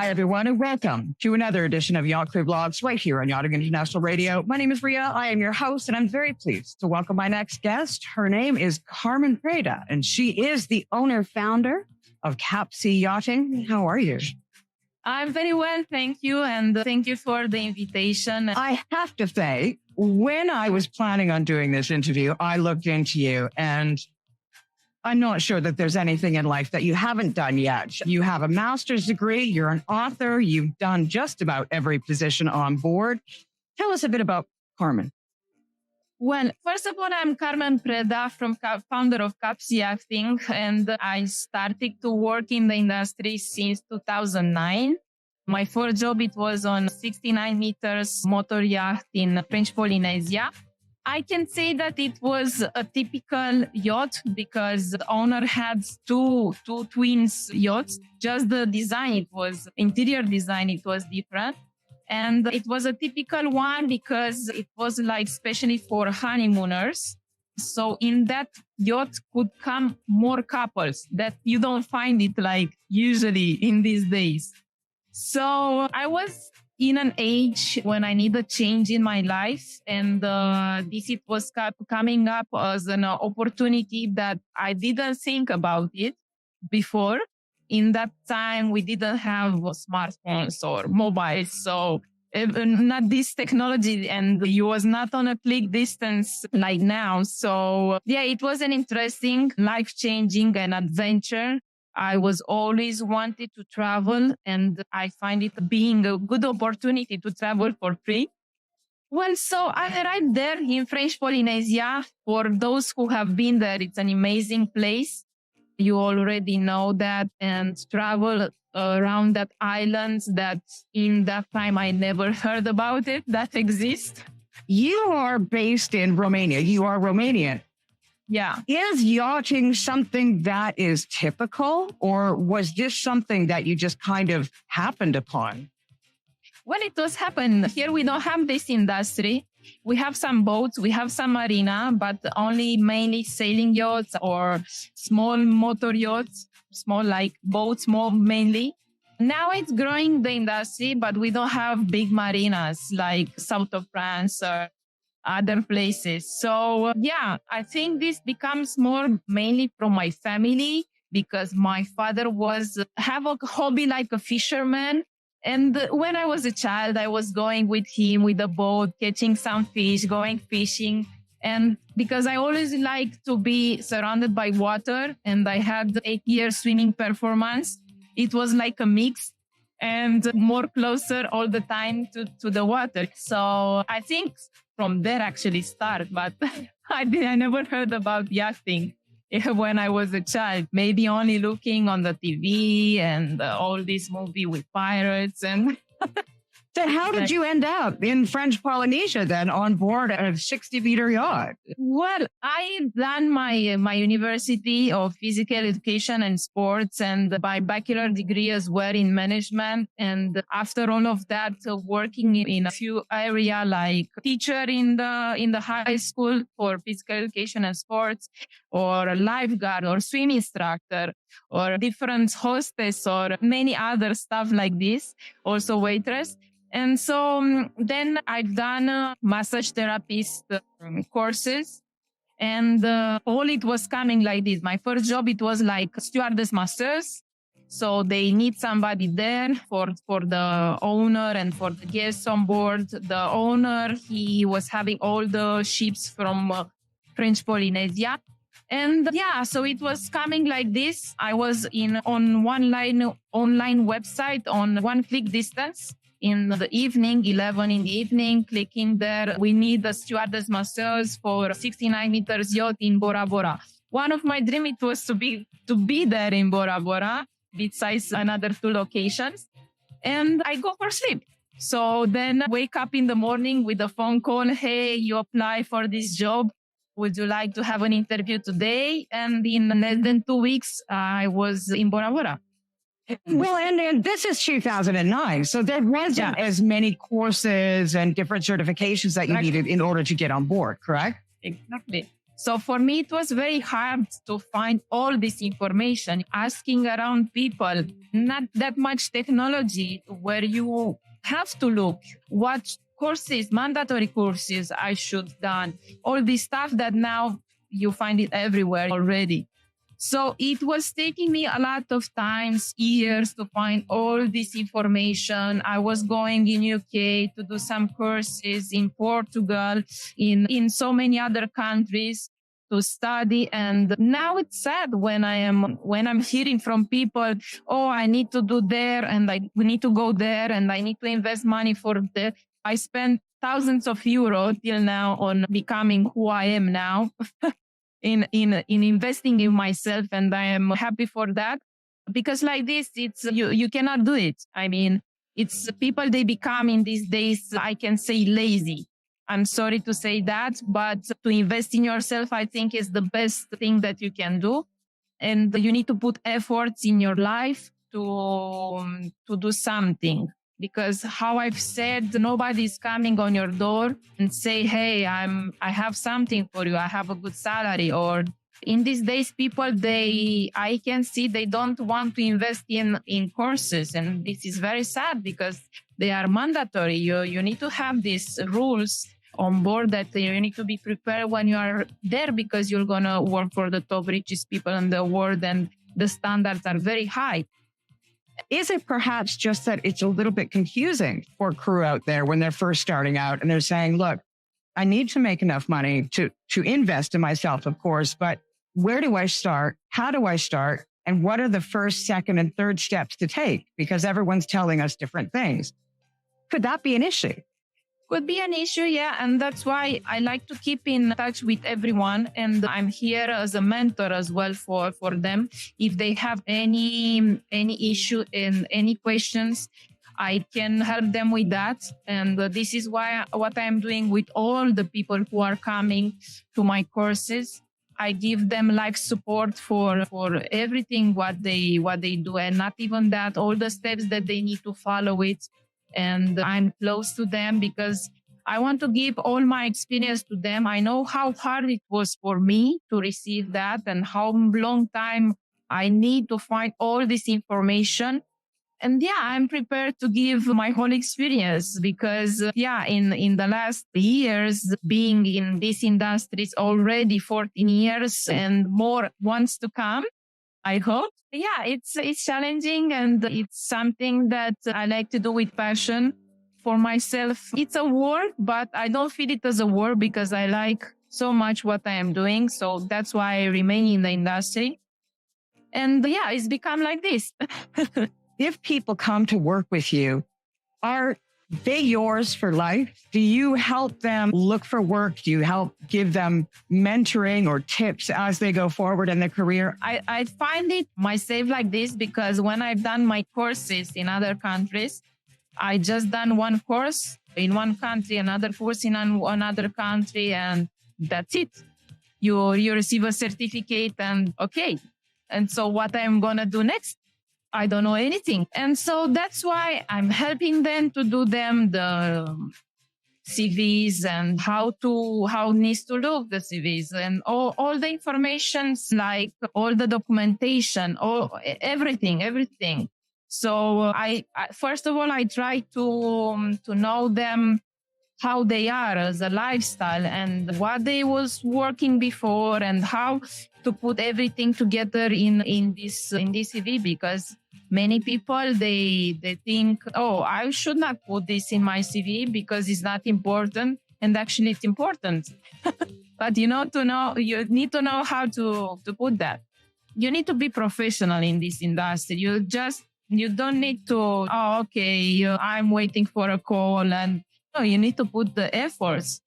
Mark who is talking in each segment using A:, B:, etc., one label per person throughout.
A: Hi, everyone, and welcome to another edition of Yacht Crew Vlogs right here on Yachting International Radio. My name is Ria. I am your host, and I'm very pleased to welcome my next guest. Her name is Carmen Preda, and she is the owner-founder of Capsea Yachting. How are you?
B: I'm very well, thank you, and thank you for the invitation.
A: I have to say, when I was planning on doing this interview, I looked into you, and I'm not sure that there's anything in life that you haven't done yet. You have a master's degree, you're an author, you've done just about every position on board. Tell us a bit about Carmen.
B: Well, first of all, I'm Carmen Preda, founder of Capsea Yachting, and I started to work in the industry since 2009. My first job, it was on 69 meters motor yacht in French Polynesia. I can say that it was a typical yacht because the owner had two twins yachts. Just the design, it was interior design, it was different. And it was a typical one because it was like especially for honeymooners. So in that yacht could come more couples that you don't find it like usually in these days. So I was in an age when I need a change in my life, and it was coming up as an opportunity that I didn't think about it before. In that time, we didn't have smartphones or mobiles, so not this technology, and it was not on a click distance like now. So yeah, it was an interesting, life-changing and adventure. I was always wanted to travel, and I find it being a good opportunity to travel for free. Well, so I arrived there in French Polynesia. For those who have been there, it's an amazing place. You already know that, and travel around that island that in that time I never heard about it, that exists.
A: You are based in Romania. You are Romanian.
B: Yeah.
A: Is yachting something that is typical, or was this something that you just kind of happened upon?
B: Well, it was happened. Here we don't have this industry. We have some boats, we have some marina, but only mainly sailing yachts or small motor yachts, small like boats more mainly. Now it's growing the industry, but we don't have big marinas like south of France or other places. So yeah, I think this becomes more mainly from my family because my father have a hobby like a fisherman. And when I was a child, I was going with him with a boat, catching some fish, going fishing. And because I always liked to be surrounded by water, and I had 8 years swimming performance, it was like a mix and more closer all the time to the water. So I think from there actually start, but I never heard about yachting when I was a child, maybe only looking on the TV and all this movie with pirates and
A: So how did you end up in French Polynesia then on board a 60-meter yacht?
B: Well, I done my University of Physical Education and Sports and my bachelor degree as well in management. And after all of that, working in a few areas like teacher in the high school for physical education and sports, or a lifeguard or swim instructor, or different hostess or many other stuff like this, also waitress. And so then I've done massage therapist courses, and all it was coming like this. My first job, it was like stewardess masters. So they need somebody there for the owner and for the guests on board. The owner, he was having all the ships from French Polynesia. And yeah, so it was coming like this. I was on one online website on one click distance. In the evening, 11 in the evening, clicking there, we need the stewardess masseurs for 69 meters yacht in Bora Bora. One of my dreams, it was to be there in Bora Bora, besides another 2 locations. And I go for sleep. So then wake up in the morning with a phone call. Hey, you apply for this job. Would you like to have an interview today? And in less than 2 weeks, I was in Bora Bora.
A: Well, and this is 2009, so there wasn't as many courses and different certifications that you needed in order to get on board, correct?
B: Exactly. So for me, it was very hard to find all this information, asking around people, not that much technology where you have to look what courses, mandatory courses I should done, all this stuff that now you find it everywhere already. So it was taking me a lot of times, years to find all this information. I was going in UK to do some courses in Portugal, in so many other countries to study. And now it's sad when I'm hearing from people, oh, I need to do there and we need to go there and I need to invest money for that. I spent thousands of euros till now on becoming who I am now. in investing in myself, and I am happy for that, because like this, it's you cannot do it. I mean, it's people, they become in these days, I can say, lazy. I'm sorry to say that, but to invest in yourself, I think, is the best thing that you can do, and you need to put efforts in your life to do something. Because how I've said, nobody's coming on your door and say, hey, I have something for you. I have a good salary. Or in these days, people, I can see they don't want to invest in courses. And this is very sad because they are mandatory. You need to have these rules on board that you need to be prepared when you are there, because you're going to work for the top richest people in the world and the standards are very high.
A: Is it perhaps just that it's a little bit confusing for crew out there when they're first starting out and they're saying, look, I need to make enough money to invest in myself, of course, but where do I start? How do I start? And what are the first, second, and third steps to take? Because everyone's telling us different things. Could that be an issue?
B: Could be an issue, yeah. And that's why I like to keep in touch with everyone. And I'm here as a mentor as well for them. If they have any issue and any questions, I can help them with that. And this is what I'm doing with all the people who are coming to my courses. I give them life support for everything what they do, and not even that, all the steps that they need to follow it. And I'm close to them because I want to give all my experience to them. I know how hard it was for me to receive that and how long time I need to find all this information. And yeah, I'm prepared to give my whole experience because in the last years, being in this industry, it's already 14 years and more wants to come, I hope. Yeah, it's challenging and it's something that I like to do with passion. For myself, it's a work, but I don't feel it as a work because I like so much what I am doing. So that's why I remain in the industry. And yeah, it's become like this.
A: If people come to work with you, are they yours for life? Do you help them look for work? Do you help give them mentoring or tips as they go forward in their career?
B: I find it myself like this because when I've done my courses in other countries, I just done one course in one country, another course in another country, and that's it. You receive a certificate and okay. And so what I'm going to do next? I don't know anything. And so that's why I'm helping them to do them the CVs and how needs to look the CVs and all the informations, like all the documentation, everything. So I first of all, I try to know them, how they are as a lifestyle and what they was working before and how to put everything together in this CV, because many people they think, oh, I should not put this in my CV because it's not important, and actually it's important. But you need to know how to put that. You need to be professional in this industry. You don't need to, oh, okay, I'm waiting for a call, and no, you need to put the efforts,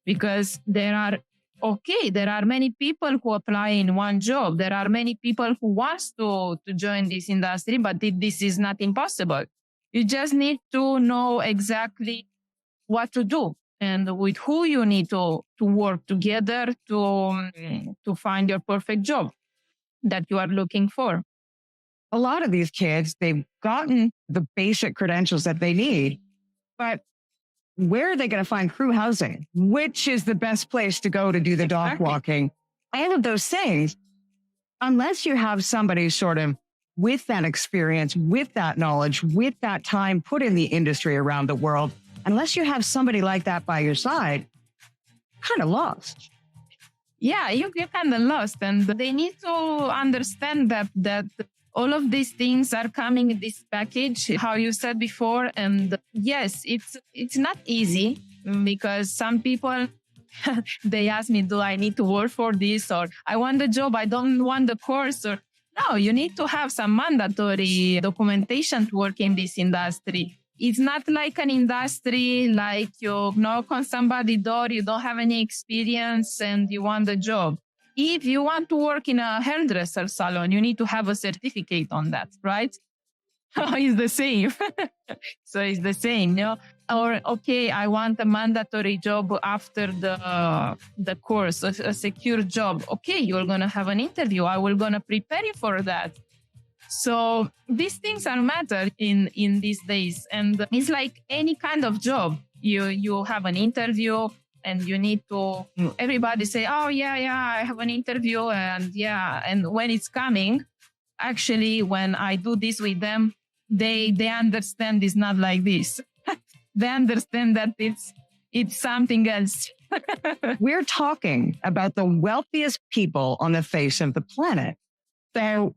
B: because there are many people who apply in one job. There are many people who wants to join this industry, but this is not impossible. You just need to know exactly what to do and with who you need to work together to find your perfect job that you are looking for.
A: A lot of these kids, they've gotten the basic credentials that they need, but where are they going to find crew housing? Which is the best place to go to do the dock walking? all of those things, unless you have somebody sort of with that experience, with that knowledge, with that time put in the industry around the world, unless you have somebody like that by your side, kind of lost.
B: Yeah, you're kind of lost, and they need to understand that all of these things are coming in this package, how you said before. And yes, it's not easy because some people they ask me, do I need to work for this? Or I want the job, I don't want the course. Or no, you need to have some mandatory documentation to work in this industry. It's not like an industry like you knock on somebody's door, you don't have any experience and you want the job. If you want to work in a hairdresser salon, you need to have a certificate on that, right? It's the same. So it's the same, you know? Or, okay, I want a mandatory job after the course, a secure job. Okay, you're going to have an interview. I will going to prepare you for that. So these things are matter in these days. And it's like any kind of job. You have an interview and you need to, everybody say, oh, yeah, I have an interview. And yeah, and when it's coming, actually, when I do this with them, they understand it's not like this. They understand that it's something else.
A: We're talking about the wealthiest people on the face of the planet. So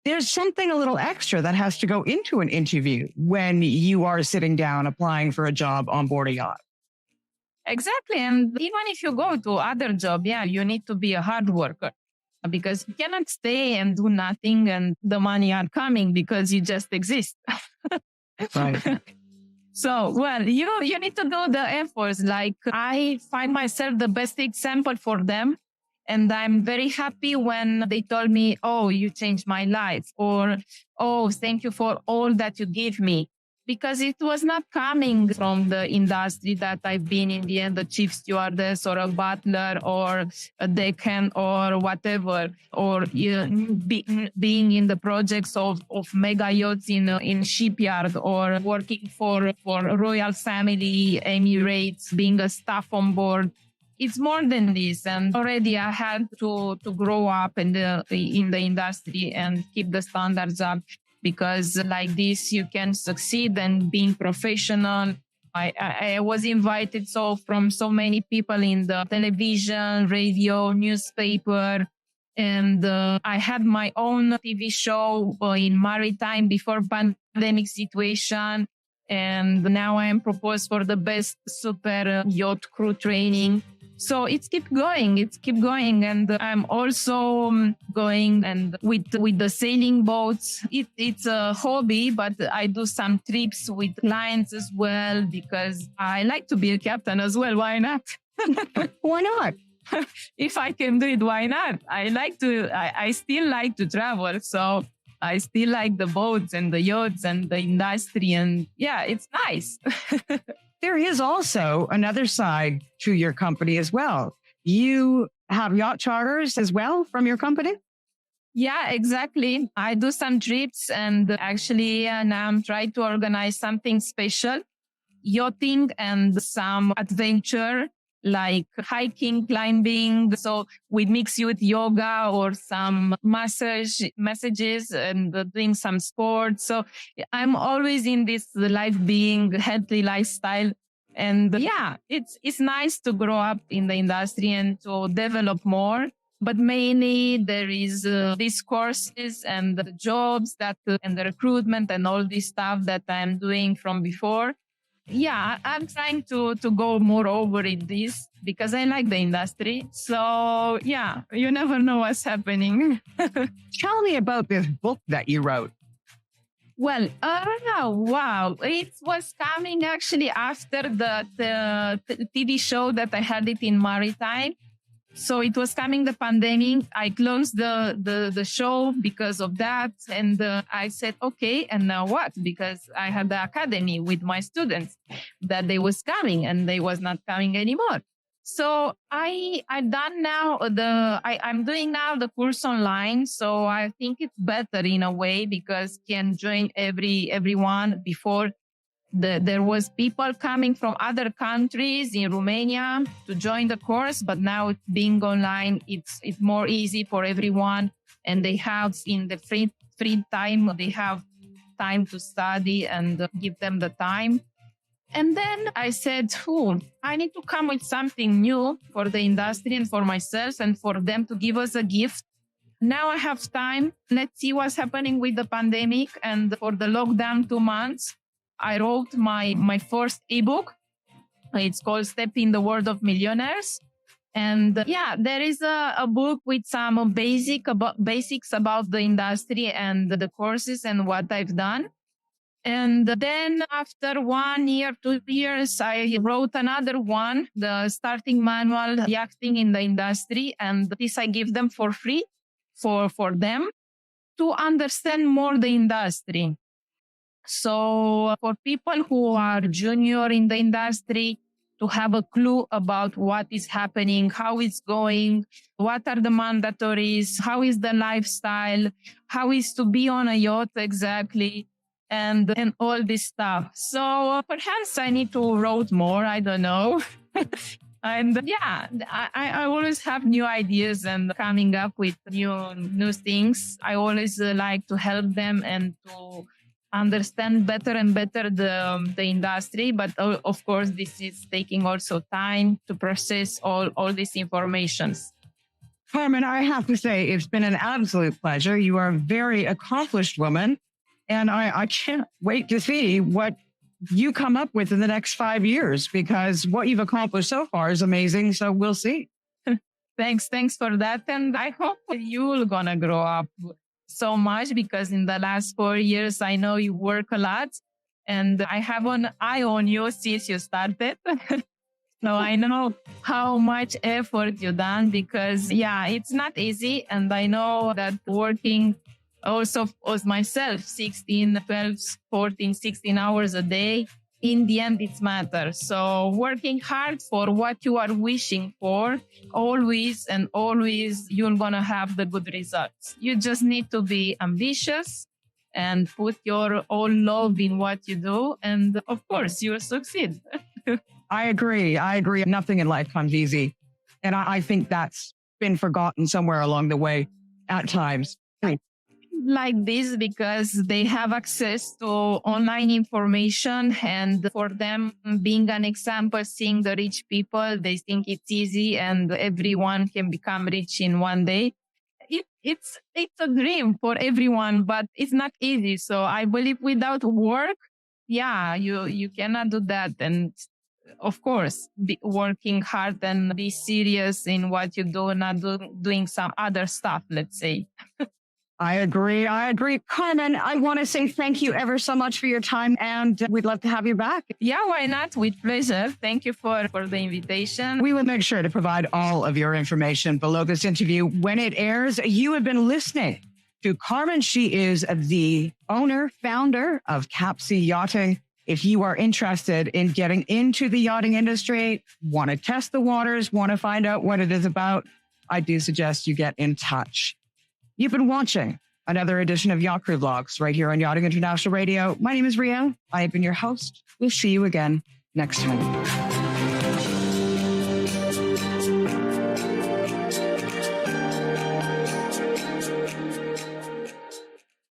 A: there's something a little extra that has to go into an interview when you are sitting down applying for a job on board a yacht.
B: Exactly. And even if you go to other job, yeah, you need to be a hard worker because you cannot stay and do nothing and the money are coming because you just exist.
A: Right.
B: So, well, you need to do the efforts. Like I find myself the best example for them. And I'm very happy when they told me, oh, you changed my life, or, oh, thank you for all that you give me. Because it was not coming from the industry that I've been in the end, the chief stewardess or a butler or a deckhand or whatever, or being in the projects of mega yachts in shipyard or working for royal family, Emirates, being a staff on board. It's more than this. And already I had to grow up in the industry and keep the standards up. Because like this, you can succeed and being professional. I was invited from so many people in the television, radio, newspaper. And I had my own TV show in maritime before pandemic situation. And now I am proposed for the best super yacht crew training. So it's keep going. And I'm also going and with the sailing boats. It's a hobby, but I do some trips with clients as well because I like to be a captain as well. Why not?
A: Why not?
B: If I can do it, why not? I still like to travel. So I still like the boats and the yachts and the industry. And yeah, it's nice.
A: There is also another side to your company as well. You have yacht charters as well from your company?
B: Yeah, exactly. I do some trips and actually now I'm trying to organize something special, yachting and some adventure like hiking, climbing. So we mix with yoga or some messages and doing some sports. So I'm always in this life being healthy lifestyle. And yeah, it's nice to grow up in the industry and to develop more. But mainly there is these courses and the jobs and the recruitment and all this stuff that I'm doing from before. Yeah, I'm trying to go more over in this because I like the industry. So yeah, you never know what's happening.
A: Tell me about this book that you wrote.
B: Well, wow. It was coming actually after the TV show that I had it in maritime. So it was coming the pandemic. I closed the show because of that. And I said, okay, and now what? Because I had the academy with my students that they was coming and they was not coming anymore. So I'm doing now the course online. So I think it's better in a way because can join everyone before There was people coming from other countries in Romania to join the course, but now being online, it's more easy for everyone. And they have in the free time, they have time to study and give them the time. And then I said, I need to come with something new for the industry and for myself and for them to give us a gift. Now I have time. Let's see what's happening with the pandemic. And for the lockdown 2 months, I wrote my first ebook. It's called Step in the World of Millionaires. And there is a book with some basics about the industry and the courses and what I've done. And then after 1 year, 2 years, I wrote another one, the starting manual, yachting in the industry. And this I give them for free for them to understand more the industry. So for people who are junior in the industry, to have a clue about what is happening, how it's going, what are the mandatories, how is the lifestyle, how is to be on a yacht exactly, and all this stuff. So perhaps I need to write more, I don't know. And I always have new ideas and coming up with new things. I always like to help them and to understand better and better the industry. But of course, this is taking also time to process all these informations.
A: Carmen, I have to say, it's been an absolute pleasure. You are a very accomplished woman, and I can't wait to see what you come up with in the next 5 years, because what you've accomplished so far is amazing. So we'll see.
B: Thanks for that. And I hope you're going to grow up so much, because in the last 4 years, I know you work a lot and I have an eye on you since you started. So I know how much effort you've done, because it's not easy. And I know that working also as myself, 16, 12, 14, 16 hours a day, in the end, it matters. So working hard for what you are wishing for, always you're going to have the good results. You just need to be ambitious and put your own love in what you do. And of course, you'll succeed.
A: I agree. Nothing in life comes easy. And I think that's been forgotten somewhere along the way at times.
B: Like this, because they have access to online information, and for them being an example, seeing the rich people, they think it's easy and everyone can become rich in one day. It's a dream for everyone, but it's not easy. So I believe without work, you cannot do that. And of course, working hard and be serious in what you do, not doing some other stuff, let's say.
A: I agree. Carmen, I want to say thank you ever so much for your time, and we'd love to have you back.
B: Yeah, why not? With pleasure. Thank you for the invitation.
A: We will make sure to provide all of your information below this interview when it airs. You have been listening to Carmen. She is the founder of Capsea Yachting. If you are interested in getting into the yachting industry, want to test the waters, want to find out what it is about, I do suggest you get in touch. You've been watching another edition of Yacht Crew Vlogs right here on Yachting International Radio. My name is Ria. I have been your host. We'll see you again next time.